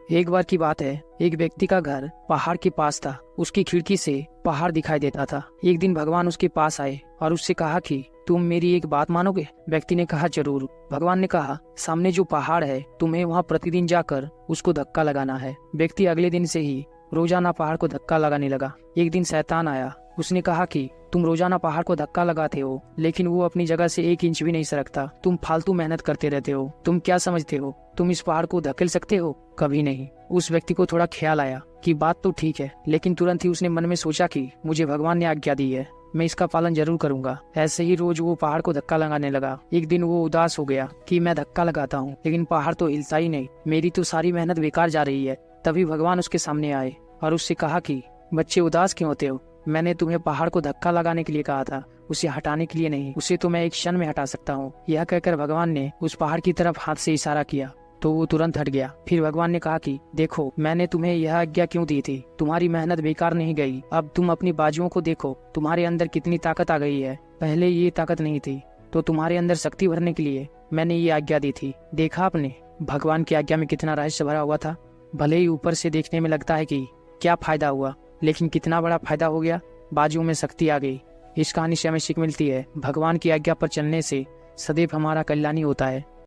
एक बार की बात है, एक व्यक्ति का घर पहाड़ के पास था। उसकी खिड़की से पहाड़ दिखाई देता था। एक दिन भगवान उसके पास आए और उससे कहा कि तुम मेरी एक बात मानोगे? व्यक्ति ने कहा जरूर। भगवान ने कहा सामने जो पहाड़ है तुम्हें वहाँ प्रतिदिन जाकर उसको धक्का लगाना है। व्यक्ति अगले दिन से ही रोजाना पहाड़ को धक्का लगाने लगा। एक दिन शैतान आया। उसने कहा कि तुम रोजाना पहाड़ को धक्का लगाते हो लेकिन वो अपनी जगह से 1 इंच भी नहीं सरकता। तुम फालतू मेहनत करते रहते हो। तुम क्या समझते हो तुम इस पहाड़ को धकेल सकते हो? कभी नहीं। उस व्यक्ति को थोड़ा ख्याल आया कि बात तो ठीक है, लेकिन तुरंत ही उसने मन में सोचा कि मुझे भगवान ने आज्ञा दी है, मैं इसका पालन जरूर करूंगा। ऐसे ही रोज वो पहाड़ को धक्का लगाने लगा। एक दिन वो उदास हो गया कि मैं धक्का लगाता हूँ लेकिन पहाड़ तो हिलता ही नहीं, मेरी तो सारी मेहनत बेकार जा रही है। तभी भगवान उसके सामने आए और उससे कहा कि बच्चे उदास क्यों होते हो? मैंने तुम्हें पहाड़ को धक्का लगाने के लिए कहा था, उसे हटाने के लिए नहीं। उसे तो मैं एक क्षण में हटा सकता हूँ। यह कहकर भगवान ने उस पहाड़ की तरफ हाथ से इशारा किया तो वो तुरंत हट गया। फिर भगवान ने कहा कि देखो मैंने तुम्हें यह आज्ञा क्यों दी थी, तुम्हारी मेहनत बेकार नहीं गई। अब तुम अपनी बाजुओं को देखो, तुम्हारे अंदर कितनी ताकत आ गई है। पहले ये ताकत नहीं थी, तो तुम्हारे अंदर शक्ति भरने के लिए मैंने ये आज्ञा दी थी। देखा आपने भगवान की आज्ञा में कितना रहस्य भरा हुआ था। भले ही ऊपर से देखने में लगता है कि क्या फायदा हुआ, लेकिन कितना बड़ा फायदा हो गया। बाजुओं में शक्ति आ गई। इस कहानी से हमें सीख मिलती है, भगवान की आज्ञा पर चलने से सदैव हमारा कल्याण ही होता है।